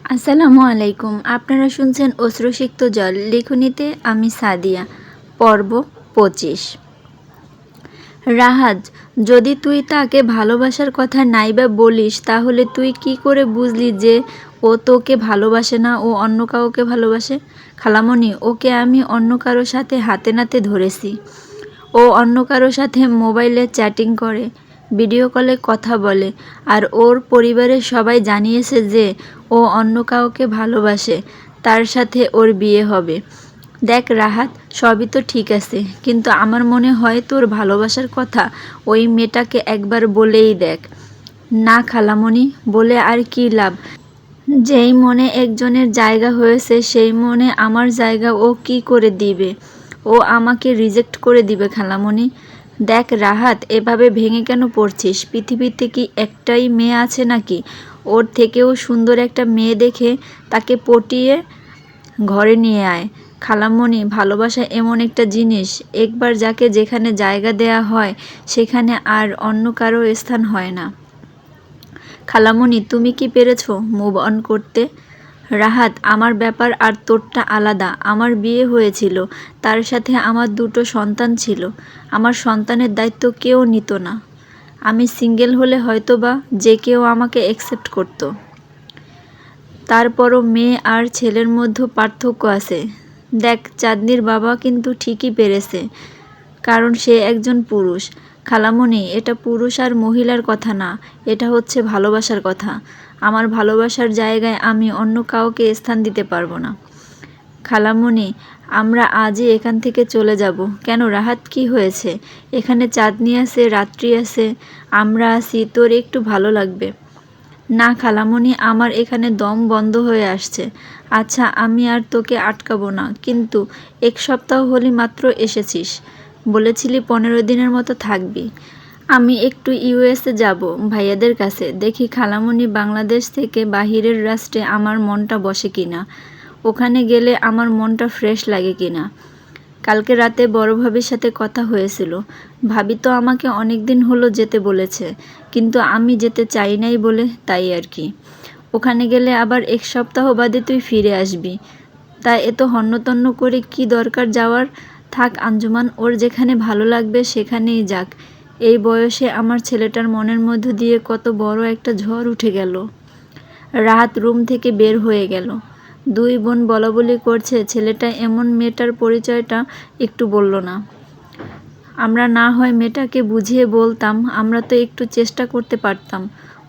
আসসালামু আলাইকুম। আপনারা শুনছেন অশ্রুসিক্ত জল। লেখনীতে আমি সাদিয়া। পর্ব ২৫। রাহাত, যদি তুই তাকে ভালোবাসার কথা নাইবা বলিস তাহলে তুই কি করে বুঝলি যে ও তোকে ভালোবাসে না, ও অন্য কাউকে ভালোবাসে? খালামণি, ওকে আমি অন্য কারো সাথে হাতে নাতে ধরেছি। ও অন্য কারো সাথে মোবাইলে চ্যাটিং করে, ভিডিও কলে কথা বলে, আর ওর পরিবারের সবাই জানিয়েছে যে ও অন্য কাউকে ভালোবাসে, তার সাথে ওর বিয়ে হবে। দেখ রাহাত, সবই তো ঠিক আছে, কিন্তু আমার মনে হয় তোর ভালোবাসার কথা ওই মেয়েটাকে একবার বলেই দেখ। না খালামণি, বলে আর কি লাভ? যেই মনে একজনের জায়গা হয়েছে সেই মনে আমার জায়গা ও কি করে দিবে? ও আমাকে রিজেক্ট করে দিবে খালামণি। দেখ রাহাত, এভাবে ভেঙে কেন পড়ছিস? পৃথিবীতে কি একটাই মেয়ে আছে নাকি? ওর থেকেও সুন্দর একটা মেয়ে দেখে তাকে পটিয়ে ঘরে নিয়ে আয়। খালামণি, ভালোবাসা এমন একটা জিনিস, একবার যাকে যেখানে জায়গা দেয়া হয় সেখানে আর অন্য কারো স্থান হয় না। খালামণি, তুমি কি পেরেছো মুভ অন করতে? রাহাত, আমার ব্যাপার আর তোরটা আলাদা। আমার বিয়ে হয়েছিল, তার সাথে আমার 2টো সন্তান ছিল। আমার সন্তানের দায়িত্ব কেউ নিত না। আমি সিঙ্গেল হলে হয়তোবা যে কেউ আমাকে অ্যাকসেপ্ট করত। তারপরও মেয়ে আর ছেলের মধ্যে পার্থক্য আছে। দেখ, চাঁদনির বাবা কিন্তু ঠিকই পেরেছে, কারণ সে একজন পুরুষ। খালামণি, এটা পুরুষ আর মহিলার কথা না, এটা হচ্ছে ভালোবাসার কথা। আমার ভালোবাসার জায়গায় আমি অন্য কাউকে স্থান দিতে পারবো না। খালামণি, আমরা আজই এখান থেকে চলে যাব। কেন রাহাত, কি হয়েছে? এখানে চাঁদনি আছে, রাত্রি আছে, আমরা আছি, তোর একটু ভালো লাগবে। না খালামণি, আমার এখানে দম বন্ধ হয়ে আসছে। আচ্ছা, আমি আর তোকে আটকাবো না, কিন্তু 1 সপ্তাহ হলি মাত্র এসেছিস, বলেছিলি 15 দিনের মতো থাকবি। আমি একটু ইউএসএ যাব ভাইয়াদের কাছে, দেখি খালামণি বাংলাদেশ থেকে বাহিরের রাষ্ট্রে আমার মনটা বসে কিনা, ওখানে গেলে আমার মনটা ফ্রেশ লাগে কিনা। কালকে রাতে বড় ভাবির সাথে কথা হয়েছিল। ভাবি তো আমাকে অনেক দিন হলো যেতে বলেছে, কিন্তু আমি যেতে চাই নাই বলে, তাই আর কি। ওখানে গেলে আবার 1 সপ্তাহ বাদে তুই ফিরে আসবি, তা এত হন্যতন্য করে কি দরকার যাওয়ার? থাক আঞ্জুমান, ওর যেখানে ভালো লাগবে সেখানেই যাক। এই বয়সে আমার ছেলেটার মনের মধ্য দিয়ে কত বড় একটা ঝড় উঠে গেল। রাহাত রুম থেকে বের হয়ে গেল। 2 বোন বলাবলি করছে, ছেলেটা এমন, মেয়েটার পরিচয়টা একটু বলল না। আমরা না হয় মেয়েটাকে বুঝিয়ে বলতাম, আমরা তো একটু চেষ্টা করতে পারতাম।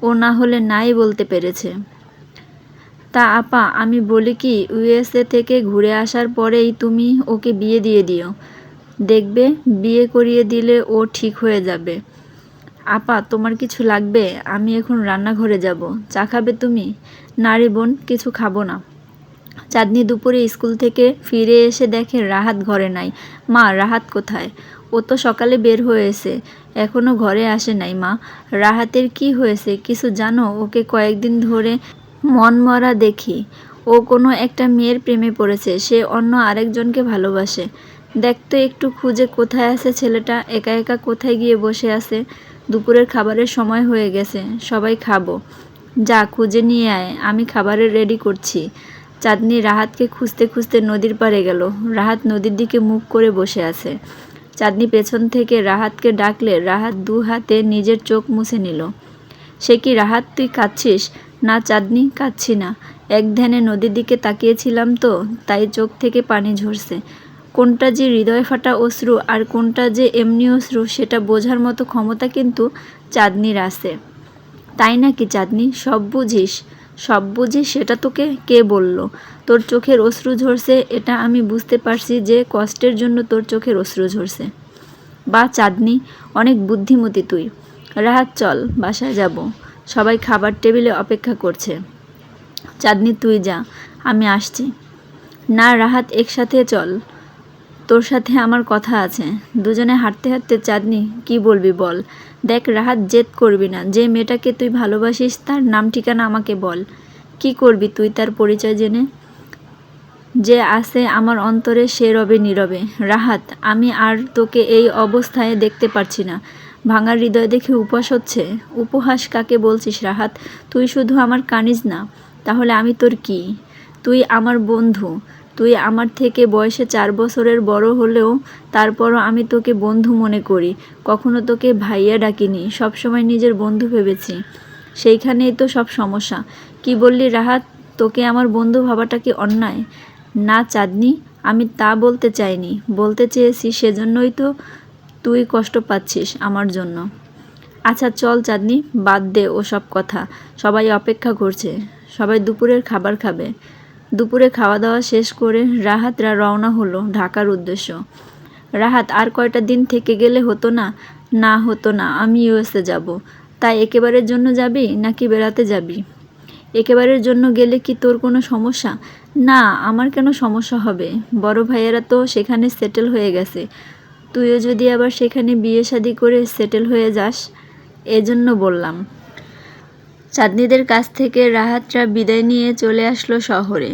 ও না হলে নাই বলতে পেরেছে। তা আপা, আমি বলি কি, ইউএসএ থেকে ঘুরে আসার পরেই তুমি ওকে বিয়ে দিয়ে দিও। দেখবে বিয়ে করিয়ে দিলে ও ঠিক হয়ে যাবে। আপা, তোমার কিছু লাগবে? আমি এখন রান্নাঘরে যাব। চা খাবে তুমি? না রে বোন, কিছু খাবো না। চাঁদনি দুপুরে স্কুল থেকে ফিরে এসে দেখে রাহাত ঘরে নাই। মা, রাহাত কোথায়? ও তো সকালে বের হয়েছে, এখনো ঘরে আসে নাই। মা, রাহাতের কি হয়েছে কিছু জানো? ওকে কয়েকদিন ধরে মনমরা দেখি। ও কোনো একটা মেয়ের প্রেমে পড়েছে, সে অন্য আরেকজনকে ভালোবাসে। দেখ তো একটু খুঁজে, কোথায় আছে ছেলেটা, একা একা কোথায় গিয়ে বসে আছে? দুপুরের খাবারের সময় হয়ে গেছে, সবাই খাবো। যা খুঁজে নিয়ে আয়, আমি খাবারের রেডি করছি। চাঁদনি রাহাতকে খুঁজতে খুঁজতে নদীর পাড়ে গেল। রাহাত নদীর দিকে মুখ করে বসে আছে। চাঁদনি পেছন থেকে রাহাতকে ডাকলে রাহাত 2 হাতে নিজের চোখ মুছে নিল। সে কি রাহাত, তুই কাঁদছিস? না চাঁদনি, কাঁদছি না, এক ধ্যানে নদীর দিকে তাকিয়েছিলাম তো, তাই চোখ থেকে পানি ঝরছে। কোনটা যে হৃদয় ফাটা অশ্রু আর কোনটা যে এমনি অশ্রু সেটা বোঝার মতো ক্ষমতা কিন্তু চাঁদনির আছে। তাই নাকি চাঁদনি? সব বুঝিস? সব বুঝিস সেটা তোকে কে বলল? তোর চোখের অশ্রু ঝরছে, এটা আমি বুঝতে পারছি যে কষ্টের জন্য তোর চোখের অশ্রু ঝরছে। বা চাঁদনি, অনেক বুদ্ধিমতী তুই। রাহাত, চল বাসায় যাব, সবাই খাবার টেবিলে অপেক্ষা করছে। চাঁদনি, তুই যা, আমি আসছি। না রাহাত, একসাথে চল, তোর সাথে আমার কথা আছে। দুজনে হাঁটতে হাঁটতে, চাঁদনি কি বলবি বল। দেখ রাহাত, জেদ করবি না, যে মেয়েটাকে তুই ভালোবাসিস তার নাম ঠিকানা আমাকে বল। কি করবি তুই তার পরিচয় জেনে? যে আছে আমার অন্তরে সে রবে নীরবে। রাহাত, আমি আর তোকে এই অবস্থায় দেখতে পারছি না। ভাঙা হৃদয় দেখে উপহাস হচ্ছে? উপহাস কাকে বলছিস রাহাত? তুই শুধু আমার কানিজ না, তাহলে আমি তোর কি? তুই আমার বন্ধু। তুই আমার থেকে বয়সে 4 বছরের বড় হলেও তারপরও আমি তোকে বন্ধু মনে করি। কখনো তোকে ভাইয়া ডাকিনি, সবসময় নিজের বন্ধু ভেবেছি। সেইখানেই তো সব সমস্যা। কি বললি রাহাত? তোকে আমার বন্ধু ভাবাটা কি অন্যায়? না চাঁদনি, আমি তা বলতে চাইনি। বলতে চেয়েছি সেজন্যই তো তুই কষ্ট পাচ্ছিস আমার জন্য। আচ্ছা চল চাঁদনি, বাদ দে ওসব কথা। সবাই অপেক্ষা করছে। সবাই দুপুরের খাবার খাবে। দুপুরে খাওয়া দাওয়া শেষ করে রাহাতরা রওনা হলো ঢাকার উদ্দেশ্য। রাহাত, আর কয়টা দিন থেকে গেলে হতো না? না হতো না, আমি ইউএসএ যাব। তাই একেবারের জন্য যাবি নাকি বেড়াতে যাবি? একেবারের জন্য গেলে কি তোর কোনো সমস্যা? না, আমার কেন সমস্যা হবে? বড় ভাইয়েরা তো সেখানে সেটেল হয়ে গেছে। তুইও যদি আবার সেখানে বিয়ে শাদি করে সেটেল হয়ে যাস, এজন্য বললাম। চাঁদনিদের কাছ থেকে রাহাতরা বিদায় নিয়ে চলে আসলো শহরে।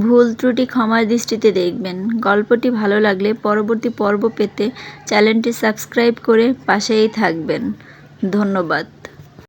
ভুল ত্রুটি ক্ষমার দৃষ্টিতে দেখবেন। গল্পটি ভালো লাগলে পরবর্তী পর্ব পেতে চ্যানেলটি সাবস্ক্রাইব করে পাশেই থাকবেন। ধন্যবাদ।